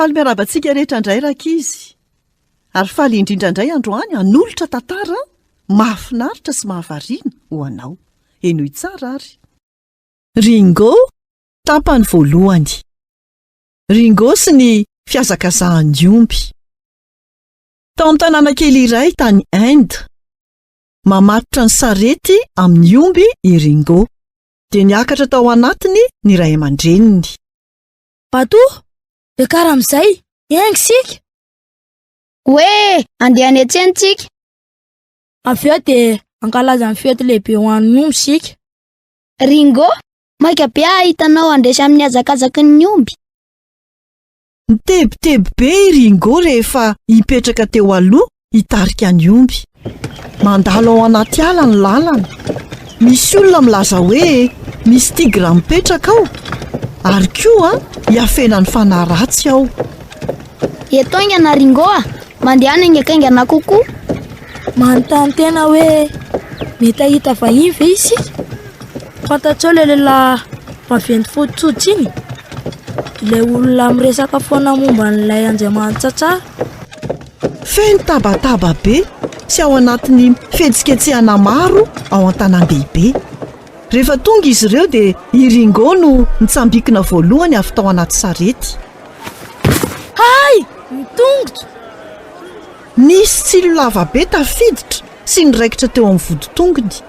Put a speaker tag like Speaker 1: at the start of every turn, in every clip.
Speaker 1: Faly miarabantsika rehetra indray rakizy. Ary faly indrindra indray androany hanolotra tantara mahafinaritra sy mahavariana ho anao. Enoy tsara ary. Ringo tapany voalohany. Ringo sy ny fihazakazahan'ny omby. Tao amin'ny tanàna kely iray tany Inde, mamatotra ny sarety amin'ny omby i Ringo, dia niakatra tao anatiny ny ray aman-dreniny.
Speaker 2: Batoa, bekara amin'izay, sika.
Speaker 3: Hoe, andeha any an-tsena tsika.
Speaker 2: Avy eo dia ankalaza ny fety lehibe ho an'ny omby sika.
Speaker 3: Ringo, maika be hitanao andresy amin'ny hazakazaky ny omby.
Speaker 1: Mitebiteby be i Ringo rehefa hipetraka teo aloha hitarika ny omby. Mandalo ao anaty ala ny lalana. Misy olona milaza hoe misy tigra mipetraka ao. Ary koa hiafena ny fanahy ratsy ao.
Speaker 3: Eto aingana Ringo mandeha any aingakaingana kokoa.
Speaker 2: Manontany tena hoe mety ahita vahiny ve isika? Fantatsao ilay lehilahy maventy fotsy iny. Ilay olona miresaka foana momba n'ilay Andriamanitra tsara.
Speaker 1: Feno tabataba be sy ao anatin'ny fihetsiketsehana maro ao an-tanan-dehibe. Rehefa tonga izy ireo dia i Ringo no nitsambikina voalohany avy tao anaty sarety.
Speaker 2: Hay! Mitongotro!
Speaker 1: Nisy tsilo lava be tafiditra sy niraikitra teo amin'ny voditongony.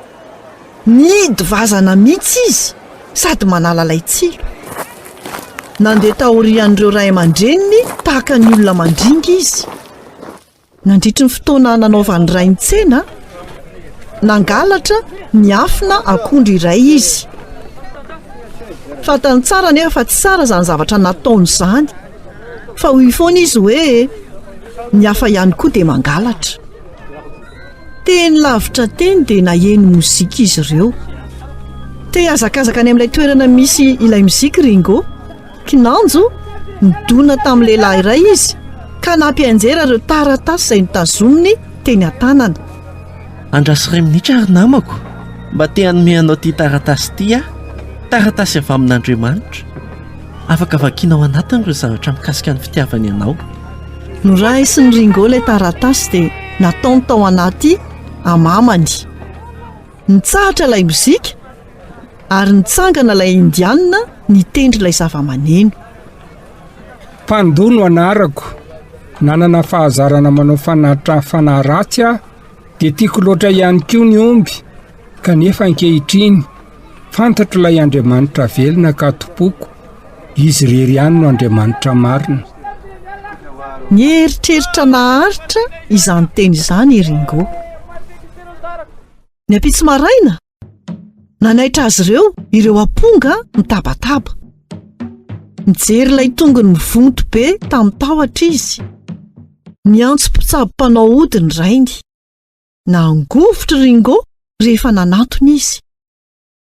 Speaker 1: Nidy vazana mihitsy izy sady manala ilay tsilo. Nandeha taorian'ireo ray aman-dreniny tahaka ny olona mandringa izy. Nandritry ny fotoana nanaovany ray ny tsena, nangalatra niafina akondro iray izy. Fantany tsara nefa fa tsy tsara izany zavatra nataony izany. Fa hoy foana izy hoe niafa ihany koa dia mangalatra. Teny lavitra teny dia naheno mozika izy ireo. Te hazakazaka any amin'ilay toerana misy ilay mozika Ringo. Kinanjo nidona tamin'ny lehilahy iray izy ka nampianjera ireo taratasy izay nitazominy teny an-tanana.
Speaker 4: Andraso iray minitra ary namako, mba te hanome anao ty taratasy ty taratasy avy amin'Andriamanitra. Afaka vakiana ao anatiny ireo zavatra mikasika ny fitiavany ianao.
Speaker 1: Noraisin'ny Ringo ilay taratasy dia nataony tao anaty amamany. Nitsahatra ilay mozika ary nitsangana ilay indianina nitendry ilay zava-maneno.
Speaker 5: Mpandoha no anarako, nanana fahazarana manao fanatitra fanahy ratsy dia tiako loatra ihany koa ny omby, kanefa ankehitriny fantatro ilay Andriamanitra velona ka tompoko, izy rery ihany no Andriamanitra marina.
Speaker 1: Nieritreritra naharitra izany teny izany i Ringo. Ny ampitsy maraina nanaitra azy ireo amponga mitabataba. Nijery ilay tongony mivonto be tamin'ny tahotra izy. Niantso mpitsabo-panao ody ny rainy. Nangovotra Ringo rehefa nanatony izy.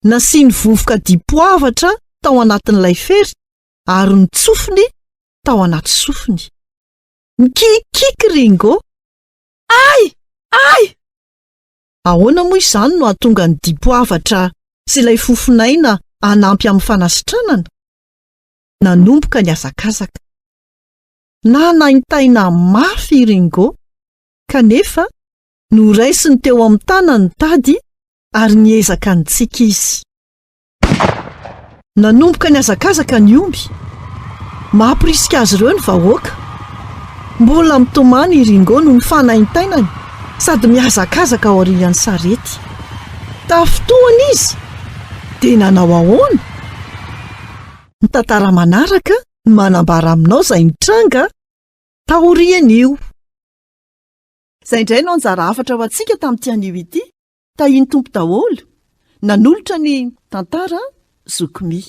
Speaker 1: Nasiany vovoka dipoavatra tao anatin'ilay fery ary nitsofiny tao anaty sofiny. Nikikiky Ringo. Ay! Ay! Ahoana moa izany no ahatonga ny dipoavatra sy ilay fofinaina hanampy amin'ny fanasitranana? Nanomboka ny hazakazaka. Naintaina mafy Ringo, kanefa noraisiny teo amin'ny tanany ny tady ary niezaka nitsika izy. Nanomboka ny hazakazaka ny omby. Mampirisika azy ireo ny vahoaka. Mbola mitomany i Ringo no mifanaintainany sady mihazakazaka ao aorian'ny sarety. Tafitohany izy dia nanao ahoana? Ny tantara manaraka no manambara aminao izay nitranga taorian'io. Izay indray no anjara hafatra ho antsika tamin'ity anio ity. Tahiny tompo daholo, nanolotra ny tantara zokomy.